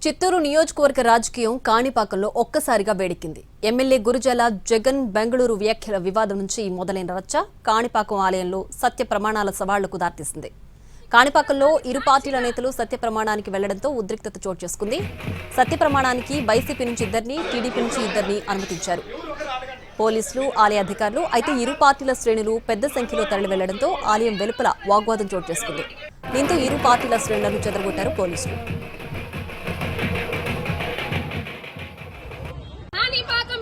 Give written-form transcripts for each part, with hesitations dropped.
చిత్తూరు నియోజకవర్గ రాజకీయం కాణిపాకంలో ఒక్కసారిగా వేడెక్కింది. ఎమ్మెల్యే గురుజాల జగన్ బెంగళూరు వ్యాఖ్యల వివాదం నుంచి మొదలైన రచ్చ కాణిపాకం ఆలయంలో సత్య ప్రమాణాల సవాళ్లకు దారితీసింది. కాణిపాకంలో ఇరు పార్టీల నేతలు సత్య ప్రమాణానికి వెళ్లడంతో ఉద్రిక్తత చోటు చేసుకుంది. సత్య ప్రమాణానికి వైసీపీ నుంచి ఇద్దరిని, టీడీపీ నుంచి ఇద్దరిని అనుమతించారు పోలీసులు, ఆలయ అధికారులు. అయితే ఇరు పార్టీల శ్రేణులు పెద్ద సంఖ్యలో తరలి వెళ్లడంతో ఆలయం వెలుపల వాగ్వాదం చోటు చేసుకుంది. దీంతో ఇరు పార్టీల శ్రేణులను చెదరగొట్టారు పోలీసులు.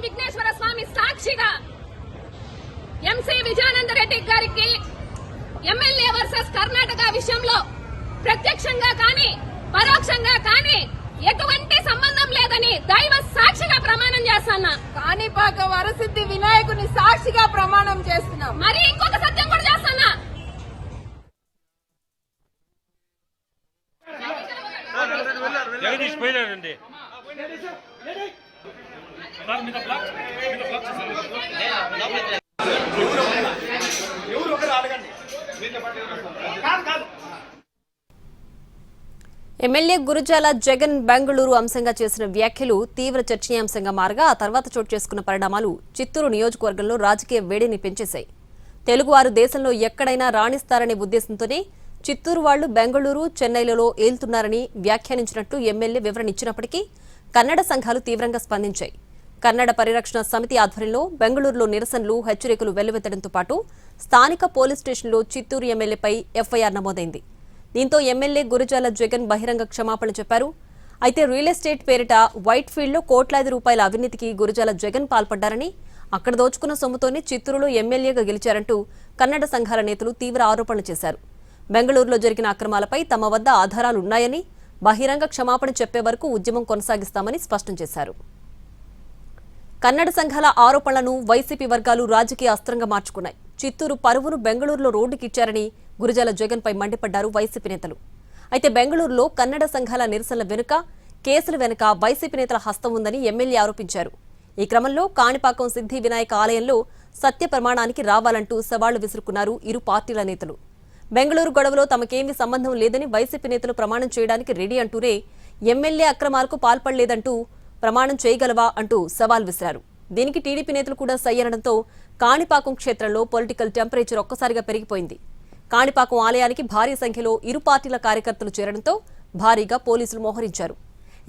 విఘ్నేశ్వర స్వామి సాక్షిగా ఎంసీ విజయానంద రెడ్డి గారికి ఎమ్మెల్యే వర్సెస్ కర్ణాటక విషయంలో ప్రత్యక్షంగా కానీ పరోక్షంగా కానీ ఎటువంటి సంబంధం లేదని దైవ సాక్షిగా ప్రమాణం చేస్తున్నా. కాణిపాక వరసిద్ధి వినాయకుని సాక్షిగా ప్రమాణం చేస్తున్నాం. మరి ఇంకొక సత్యం కూడా చేస్తున్నా. ఎమ్మెల్యే గురుజాల జగన్ బెంగళూరు అంశంగా చేసిన వ్యాఖ్యలు తీవ్ర చర్చనీయాంశంగా మారగా ఆ తర్వాత చోటు చేసుకున్న పరిణామాలు చిత్తూరు నియోజకవర్గంలో రాజకీయ వేడిని పెంచేశాయి. తెలుగువారు దేశంలో ఎక్కడైనా రాణిస్తారనే ఉద్దేశంతోనే చిత్తూరు వాళ్లు బెంగళూరు, చెన్నైలలో ఏలుతున్నారని వ్యాఖ్యానించినట్లు ఎమ్మెల్యే వివరణ ఇచ్చినప్పటికీ కన్నడ సంఘాలు తీవ్రంగా స్పందించాయి. కన్నడ పరిరక్షణ సమితి ఆధ్వర్యంలో బెంగళూరులో నిరసనలు, హెచ్చరికలు వెల్లువెత్తడంతో పాటు స్థానిక పోలీస్ స్టేషన్లో చిత్తూరు ఎమ్మెల్యేపై ఎఫ్ఐఆర్ నమోదైంది. దీంతో ఎమ్మెల్యే గురుజాల జగన్ బహిరంగ క్షమాపణ చెప్పారు. అయితే రియల్ ఎస్టేట్ పేరిట వైట్ ఫీల్డ్లో కోట్లాది రూపాయల అవినీతికి గురుజాల జగన్ పాల్పడ్డారని, అక్కడ దోచుకున్న సొమ్ముతోనే చిత్తూరులో ఎమ్మెల్యేగా గెలిచారంటూ కన్నడ సంఘాల నేతలు తీవ్ర ఆరోపణలు చేశారు. బెంగళూరులో జరిగిన అక్రమాలపై తమ వద్ద ఆధారాలున్నాయని, బహిరంగ క్షమాపణ చెప్పే వరకు ఉద్యమం కొనసాగిస్తామని స్పష్టం చేశారు. కన్నడ సంఘాల ఆరోపణలను వైసీపీ వర్గాలు రాజకీయ అస్త్రంగా మార్చుకున్నాయి. చిత్తూరు పరువును బెంగళూరులో రోడ్డుకిచ్చారని గురుజాల జగన్ పై మండిపడ్డారు వైసీపీ నేతలు. అయితే బెంగళూరులో కన్నడ సంఘాల నిరసనల వెనుక, కేసుల వెనుక వైసీపీ నేతల హస్తం ఉందని ఎమ్మెల్యే ఆరోపించారు. ఈ క్రమంలో కాణిపాకం సిద్ధి వినాయక ఆలయంలో సత్య ప్రమాణానికి రావాలంటూ సవాళ్లు విసురుకున్నారు ఇరు పార్టీల నేతలు. బెంగళూరు గొడవలో తమకేమీ సంబంధం లేదని వైసీపీ నేతలు ప్రమాణం చేయడానికి రెడీ అంటూనే ఎమ్మెల్యే అక్రమాలకు పాల్పడలేదంటూ ప్రమాణం చేయగలవా అంటూ సవాల్ విసిరారు. దీనికి టీడీపీ నేతలు కూడా సై అనడంతో కాణిపాకం క్షేత్రంలో పొలిటికల్ టెంపరేచర్ ఒక్కసారిగా పెరిగిపోయింది. కాణిపాకం ఆలయానికి భారీ సంఖ్యలో ఇరు పార్టీల కార్యకర్తలు చేరడంతో భారీగా పోలీసులు మోహరించారు.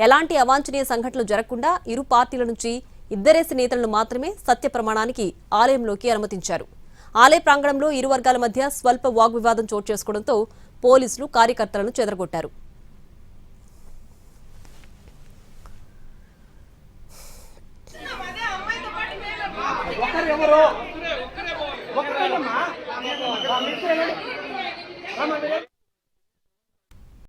ఎలాంటి అవాంఛనీయ సంఘటనలు జరగకుండా ఇరు పార్టీల నుంచి ఇద్దరేసి నేతలను మాత్రమే సత్య ప్రమాణానికి ఆలయంలోకి అనుమతించారు. ఆలయ ప్రాంగణంలో ఇరు వర్గాల మధ్య స్వల్ప వాగ్వివాదం చోటు చేసుకోవడంతో పోలీసులు కార్యకర్తలను చెదరగొట్టారు. ఒక్కరేమో